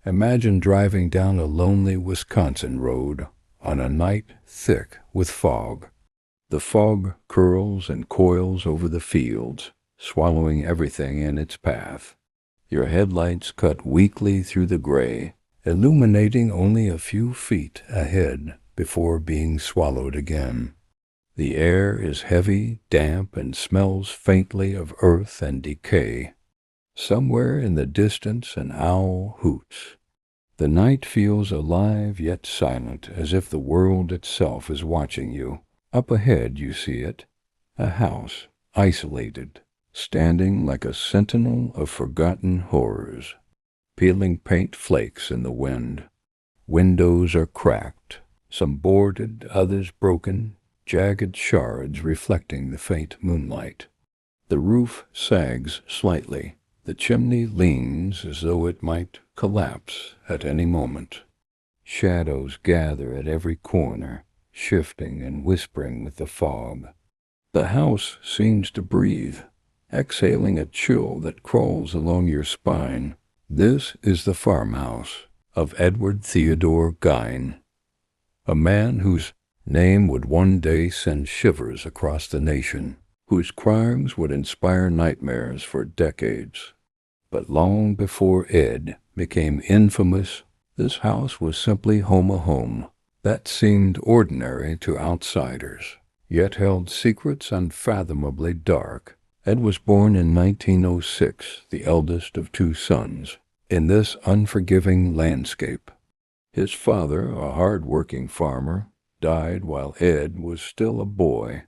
Imagine driving down a lonely Wisconsin road on a night thick with fog. The fog curls and coils over the fields, swallowing everything in its path. Your headlights cut weakly through the gray, illuminating only a few feet ahead before being swallowed again. The air is heavy, damp, and smells faintly of earth and decay. Somewhere in the distance an owl hoots. The night feels alive yet silent, as if the world itself is watching you. Up ahead you see it, a house, isolated, standing like a sentinel of forgotten horrors, peeling paint flakes in the wind. Windows are cracked, some boarded, others broken, jagged shards reflecting the faint moonlight. The roof sags slightly. The chimney leans as though it might collapse at any moment. Shadows gather at every corner, shifting and whispering with the fog. The house seems to breathe, exhaling a chill that crawls along your spine. This is the farmhouse of Edward Theodore Gein, a man whose name would one day send shivers across the nation, whose crimes would inspire nightmares for decades. But long before Ed became infamous, this house was simply home that seemed ordinary to outsiders, yet held secrets unfathomably dark. Ed was born in 1906, the eldest of two sons, in this unforgiving landscape. His father, a hard-working farmer, died while Ed was still a boy.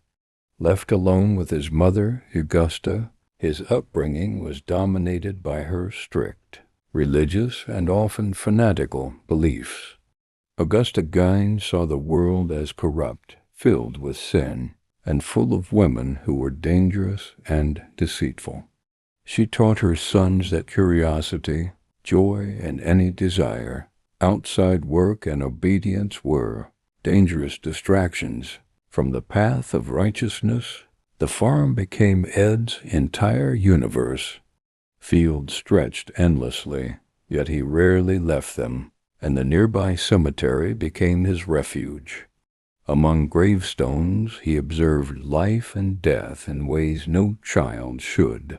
Left alone with his mother, Augusta, his upbringing was dominated by her strict, religious, and often fanatical beliefs. Augusta Gein saw the world as corrupt, filled with sin, and full of women who were dangerous and deceitful. She taught her sons that curiosity, joy, and any desire, outside work and obedience were dangerous distractions from the path of righteousness. The farm became Ed's entire universe. Fields stretched endlessly, yet he rarely left them, and the nearby cemetery became his refuge. Among gravestones he observed life and death in ways no child should.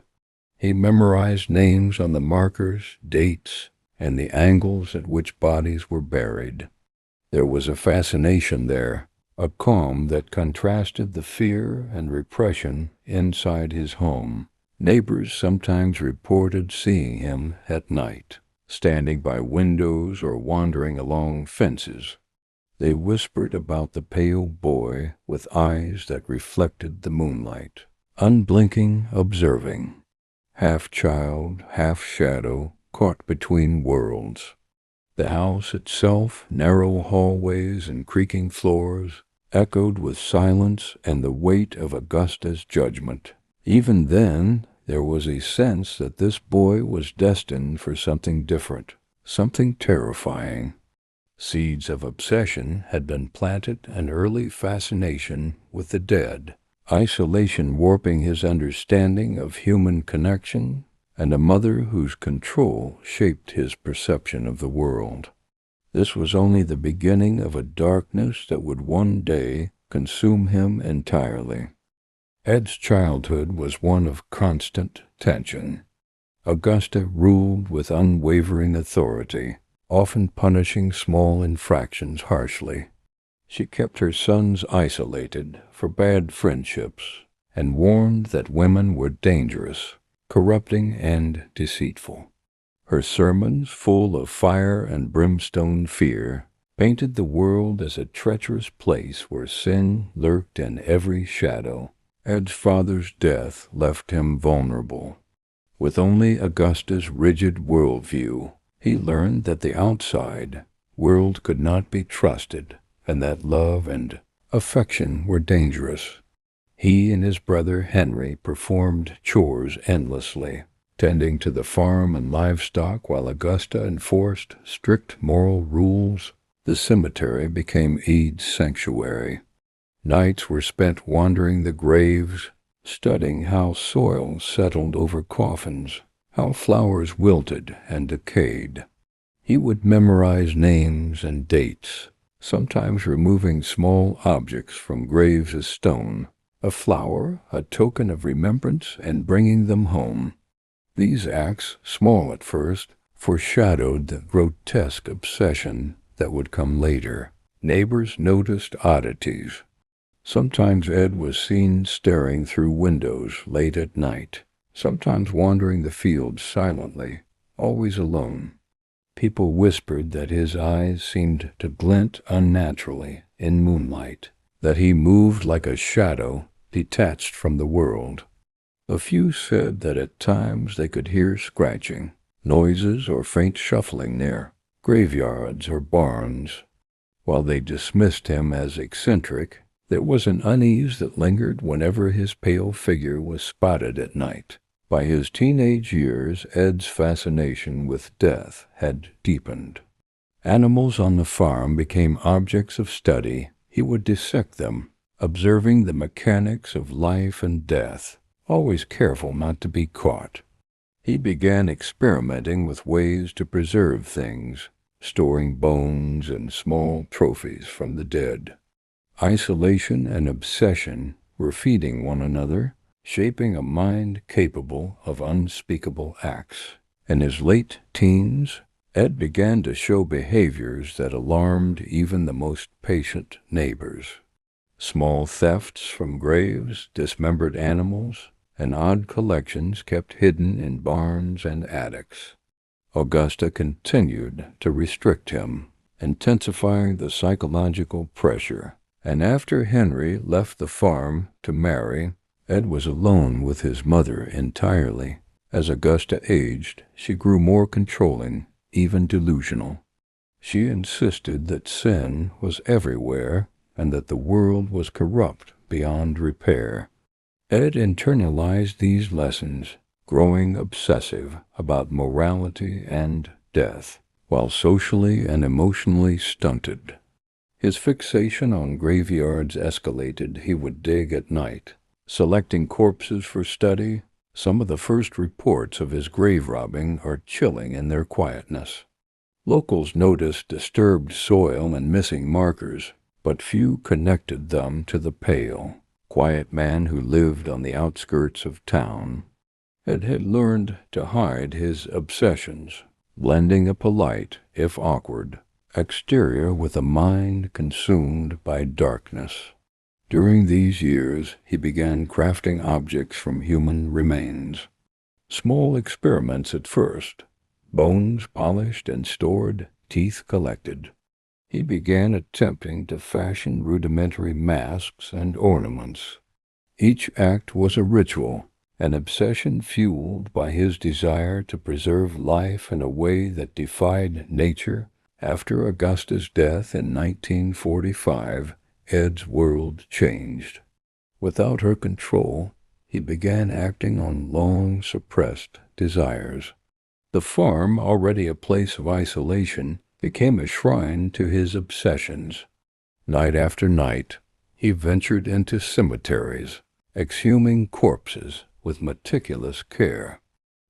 He memorized names on the markers, dates, and the angles at which bodies were buried. There was a fascination there, a calm that contrasted the fear and repression inside his home. Neighbors sometimes reported seeing him at night, standing by windows or wandering along fences. They whispered about the pale boy with eyes that reflected the moonlight, unblinking, observing, half child, half shadow, caught between worlds. The house itself, narrow hallways and creaking floors, echoed with silence and the weight of Augusta's judgment. Even then, there was a sense that this boy was destined for something different, something terrifying. Seeds of obsession had been planted, an early fascination with the dead, isolation warping his understanding of human connection, and a mother whose control shaped his perception of the world. This was only the beginning of a darkness that would one day consume him entirely. Ed's childhood was one of constant tension. Augusta ruled with unwavering authority, often punishing small infractions harshly. She kept her sons isolated, forbade friendships, and warned that women were dangerous, corrupting, and deceitful. Her sermons, full of fire and brimstone fear, painted the world as a treacherous place where sin lurked in every shadow. Ed's father's death left him vulnerable. With only Augusta's rigid worldview, he learned that the outside world could not be trusted, and that love and affection were dangerous. He and his brother Henry performed chores endlessly, tending to the farm and livestock while Augusta enforced strict moral rules. The cemetery became Ed's sanctuary. Nights were spent wandering the graves, studying how soil settled over coffins, how flowers wilted and decayed. He would memorize names and dates, sometimes removing small objects from graves as stone, a flower, a token of remembrance, and bringing them home. These acts, small at first, foreshadowed the grotesque obsession that would come later. Neighbors noticed oddities. Sometimes Ed was seen staring through windows late at night, sometimes wandering the fields silently, always alone. People whispered that his eyes seemed to glint unnaturally in moonlight, that he moved like a shadow detached from the world. A few said that at times they could hear scratching, noises or faint shuffling near graveyards or barns. While they dismissed him as eccentric, there was an unease that lingered whenever his pale figure was spotted at night. By his teenage years, Ed's fascination with death had deepened. Animals on the farm became objects of study. He would dissect them, observing the mechanics of life and death, always careful not to be caught. He began experimenting with ways to preserve things, storing bones and small trophies from the dead. Isolation and obsession were feeding one another, shaping a mind capable of unspeakable acts. In his late teens, Ed began to show behaviors that alarmed even the most patient neighbors. Small thefts from graves, dismembered animals, and odd collections kept hidden in barns and attics. Augusta continued to restrict him, intensifying the psychological pressure. And after Henry left the farm to marry, Ed was alone with his mother entirely. As Augusta aged, she grew more controlling, even delusional. She insisted that sin was everywhere and that the world was corrupt beyond repair. Ed internalized these lessons, growing obsessive about morality and death, while socially and emotionally stunted. His fixation on graveyards escalated. He would dig at night, selecting corpses for study. Some of the first reports of his grave robbing are chilling in their quietness. Locals noticed disturbed soil and missing markers, but few connected them to the pale, quiet man who lived on the outskirts of town. Ed had learned to hide his obsessions, blending a polite, if awkward, exterior with a mind consumed by darkness. During these years, he began crafting objects from human remains. Small experiments at first, bones polished and stored, teeth collected. He began attempting to fashion rudimentary masks and ornaments. Each act was a ritual, an obsession fueled by his desire to preserve life in a way that defied nature. After Augusta's death in 1945, Ed's world changed. Without her control, he began acting on long-suppressed desires. The farm, already a place of isolation, became a shrine to his obsessions. Night after night, he ventured into cemeteries, exhuming corpses with meticulous care.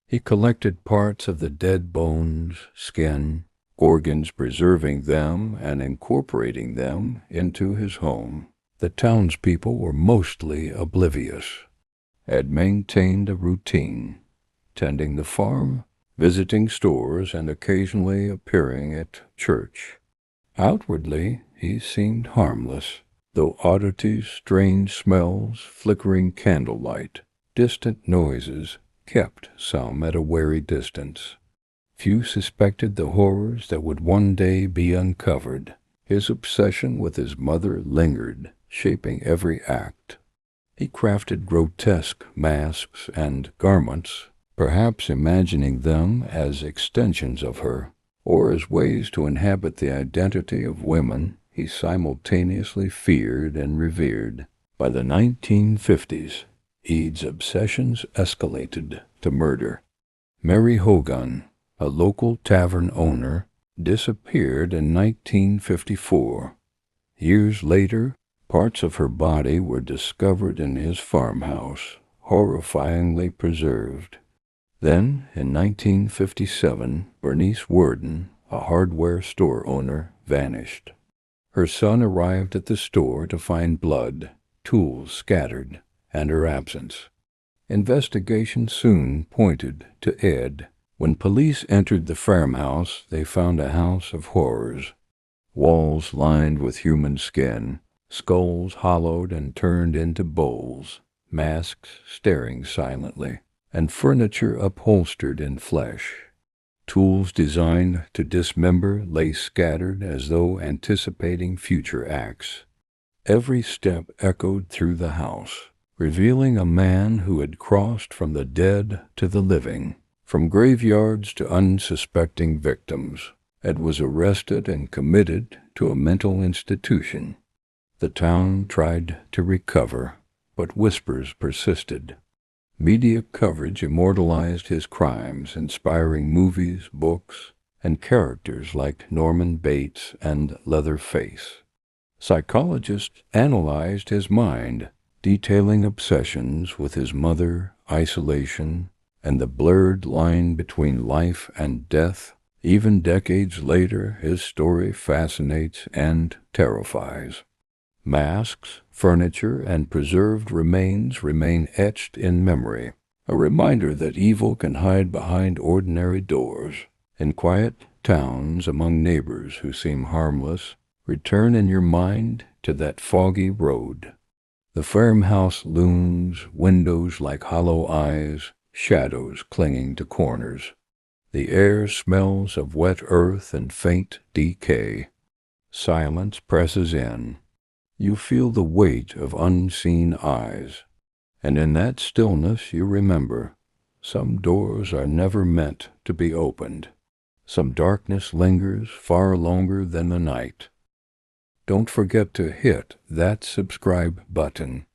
He collected parts of the dead bones, skin, organs, preserving them and incorporating them into his home. The townspeople were mostly oblivious. Ed maintained a routine, tending the farm, visiting stores, and occasionally appearing at church. Outwardly, he seemed harmless, though oddities, strange smells, flickering candlelight, distant noises kept some at a wary distance. Few suspected the horrors that would one day be uncovered. His obsession with his mother lingered, shaping every act. He crafted grotesque masks and garments, perhaps imagining them as extensions of her, or as ways to inhabit the identity of women he simultaneously feared and revered. By the 1950s, Ed's obsessions escalated to murder. Mary Hogan, a local tavern owner, disappeared in 1954. Years later, parts of her body were discovered in his farmhouse, horrifyingly preserved. Then, in 1957, Bernice Worden, a hardware store owner, vanished. Her son arrived at the store to find blood, tools scattered, and her absence. Investigation soon pointed to Ed. When police entered the farmhouse, they found a house of horrors. Walls lined with human skin, skulls hollowed and turned into bowls, masks staring silently, and furniture upholstered in flesh. Tools designed to dismember lay scattered as though anticipating future acts. Every step echoed through the house, revealing a man who had crossed from the dead to the living, from graveyards to unsuspecting victims. Ed was arrested and committed to a mental institution. The town tried to recover, but whispers persisted. Media coverage immortalized his crimes, inspiring movies, books, and characters like Norman Bates and Leatherface. Psychologists analyzed his mind, detailing obsessions with his mother, isolation, and the blurred line between life and death. Even decades later, his story fascinates and terrifies. Masks, furniture, and preserved remains remain etched in memory, a reminder that evil can hide behind ordinary doors. In quiet towns among neighbors who seem harmless, return in your mind to that foggy road. The farmhouse looms, windows like hollow eyes, shadows clinging to corners. The air smells of wet earth and faint decay. Silence presses in. You feel the weight of unseen eyes, and in that stillness you remember, some doors are never meant to be opened. Some darkness lingers far longer than the night. Don't forget to hit that subscribe button